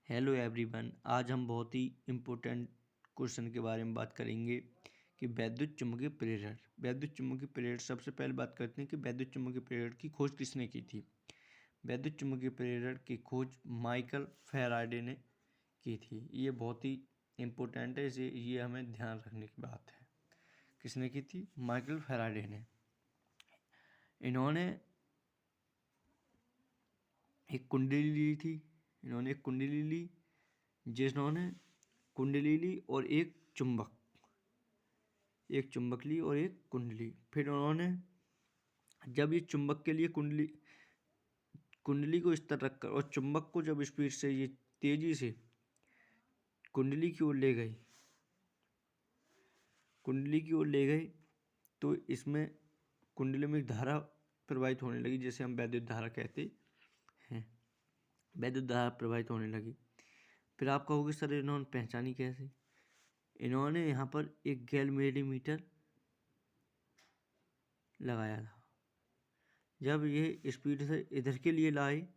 Hello everyone, आज हम बहुत ही इम्पोर्टेंट क्वेश्चन के बारे में बात करेंगे कि वैद्युत चुम्बकीय प्रेरण। वैद्युत चुम्बकीय प्रेरण, सबसे पहले बात करते हैं कि वैद्युत चुम्बकीय प्रेरण की खोज किसने की थी। वैद्युत चुम्बकीय प्रेरण की खोज माइकल फैराडे ने की थी। ये बहुत ही इम्पोर्टेंट है, इसे ये हमें ध्यान रखने की बात है। किसने की थी? माइकल फैराडे ने। इन्होंने एक कुंडली ली थी। इन्होंने एक कुंडली ली जिन्होंने कुंडली ली और एक चुंबक ली और एक कुंडली। फिर उन्होंने जब ये चुंबक के लिए कुंडली को इस तरह रखकर और चुंबक को जब स्पीड से ये तेजी से कुंडली की ओर ले गए तो इसमें कुंडली में एक धारा प्रवाहित होने लगी, जैसे हम वैद्युत धारा कहते हैं। वैद्युत धारा प्रवाहित होने लगी। फिर आप कहोगे सर इन्होंने पहचानी कैसे? इन्होंने यहाँ पर एक गैल्वेनोमीटर लगाया था। जब ये स्पीड से इधर के लिए लाए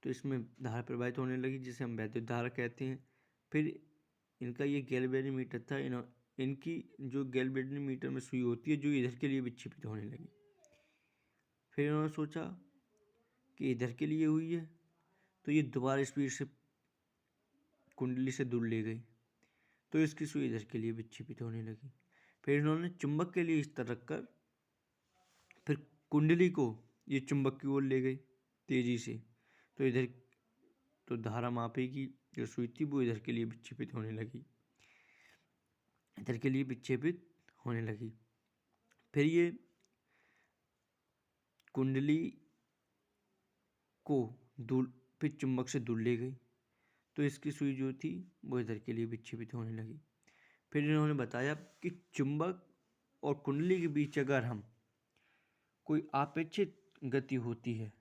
तो इसमें धारा प्रवाहित होने लगी, जिसे हम वैद्युत धारा कहते हैं। फिर इनका ये गैल्वेनोमीटर था, इनकी जो गैल्वेनोमीटर में सुई होती है जो इधर के लिए विक्षेपित होने लगी। फिर इन्होंने सोचा कि इधर के लिए हुई है, तो ये दोबारा स्पीड से कुंडली से दूर ले गई तो इसकी सुई इधर के लिए विक्षेपित होने लगी। फिर इन्होंने चुंबक के लिए इस तरह रखकर फिर कुंडली को ये चुंबक की ओर ले गई तेजी से, तो इधर तो धारा मापे की जो सुई थी वो इधर के लिए विक्षेपित होने लगी। फिर ये कुंडली को फिर चुंबक से दूर ले गई तो इसकी सुई जो थी वो इधर के लिए विक्षेपित होने लगी। फिर इन्होंने बताया कि चुंबक और कुंडली के बीच अगर हम कोई आपेक्षिक गति होती है,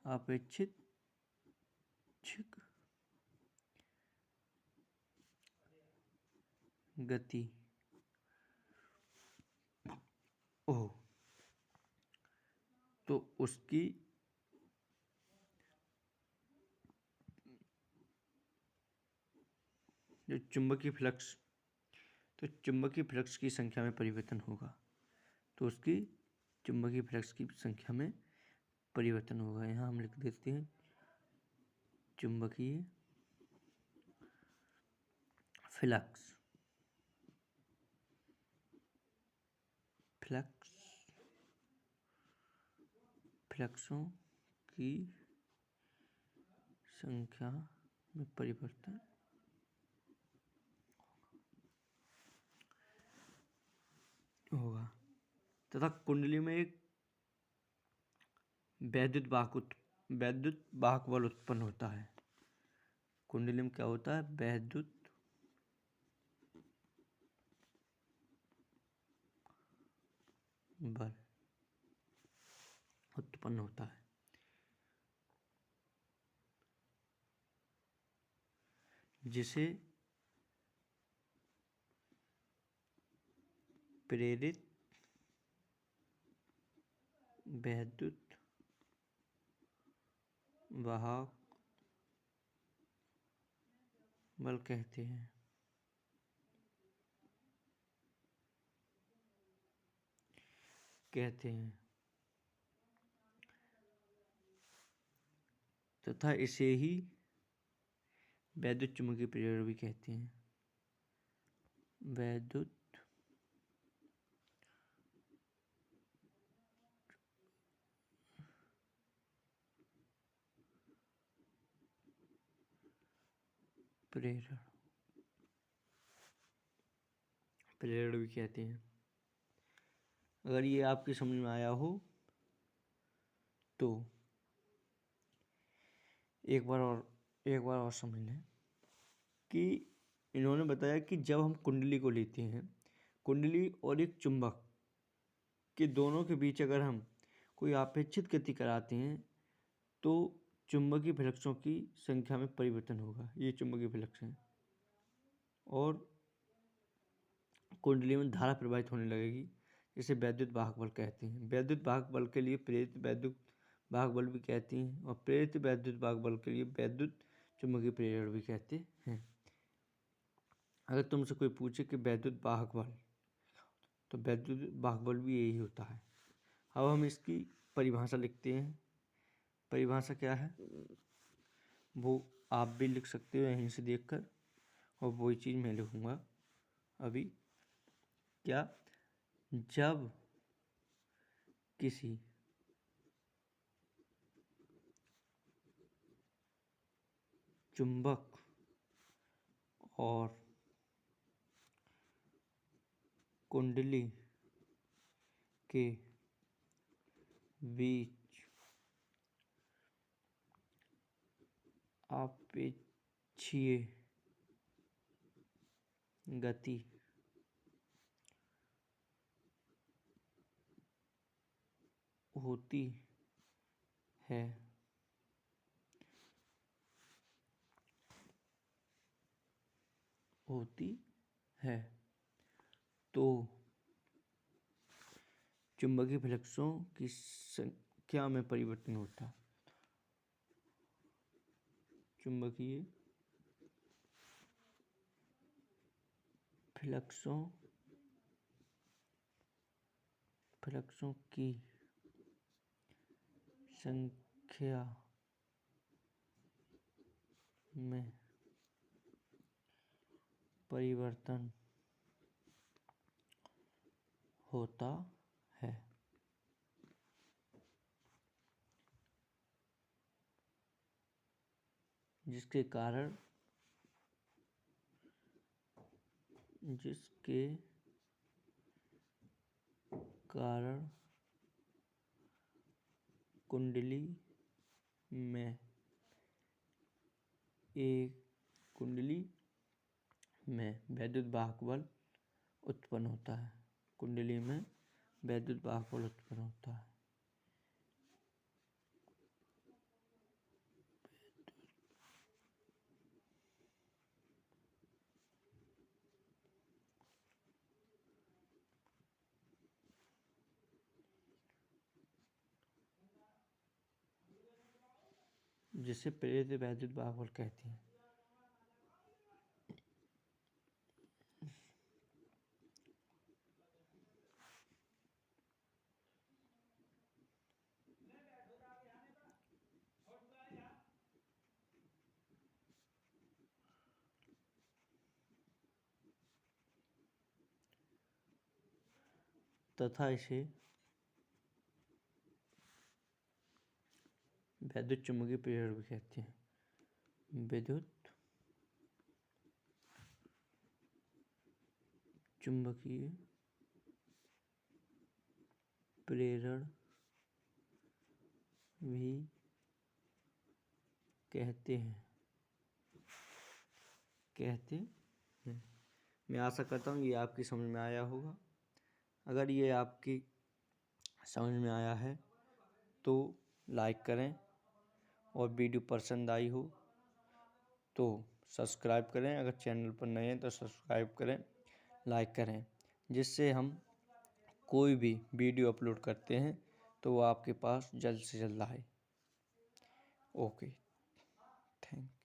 आपेक्षिक गति हो तो उसकी जो चुंबकीय फ्लक्स की संख्या में परिवर्तन होगा, तो उसकी चुंबकीय फ्लक्स की संख्या में परिवर्तन होगा। यहाँ हम लिख देते हैं चुंबकीय फ्लक्सों की संख्या में परिवर्तन होगा तथा कुंडली में एक वैद्युत वाहक बल उत्पन्न होता है। कुंडली में क्या होता है? वैद्युत बल उत्पन्न होता है, जिसे प्रेरित वैद्युत वाहक बल कहते हैं। तथा इसे ही वैद्युत चुम्बकीय प्रेरण भी कहते हैं। वैद्युत प्रेरण भी कहते हैं। अगर ये आपकी समझ में आया हो तो एक बार और समझ लें कि इन्होंने बताया कि जब हम कुंडली को लेते हैं, कुंडली और एक चुंबक के दोनों के बीच अगर हम कोई आपेक्षित गति कराते हैं तो चुंबकीय फ्लक्सों की संख्या में परिवर्तन होगा। ये चुंबकीय फ्लक्स हैं और कुंडली में धारा प्रवाहित होने लगेगी, जिसे वैद्युत वाहक बल कहते हैं। वैद्युत वाहक बल के लिए प्रेरित वैद्युत वाहक बल भी कहती हैं। और प्रेरित वैद्युत वाहक बल के लिए वैद्युत चुंबकीय प्रेरण भी कहते हैं। अगर तुमसे कोई पूछे कि वैद्युत वाहक बल, तो वैद्युत वाहक बल भी यही होता है। अब हम इसकी परिभाषा लिखते हैं। परिभाषा क्या है वो आप भी लिख सकते हो यहीं से देखकर, और वही चीज़ मैं लिखूँगा अभी। क्या? जब किसी चुंबक और कुंडली के बीच आपेक्षीय गति होती है तो चुंबकीय फ्लक्सों की संख्या में परिवर्तन होता है। चुंबकीय फ्लक्सों की संख्या में परिवर्तन होता है, जिसके कारण कुंडली में वैद्युत वाहक बल उत्पन्न होता है। कुंडली में वैद्युत वाहक बल उत्पन्न होता है। जिसे प्रेरित वैद्युत वाहक बल कहते हैं। तथा इसे वैद्युत चुंबकीय प्रेरण भी कहते हैं। विद्युत चुंबकीय प्रेरण भी कहते हैं। मैं आशा करता हूँ ये आपकी समझ में आया होगा। अगर ये आपकी समझ में आया है तो लाइक करें, और वीडियो पसंद आई हो तो सब्सक्राइब करें। अगर चैनल पर नए हैं तो सब्सक्राइब करें, लाइक करें, जिससे हम कोई भी वीडियो अपलोड करते हैं तो वो आपके पास जल्द से जल्द आए। Okay, thank you.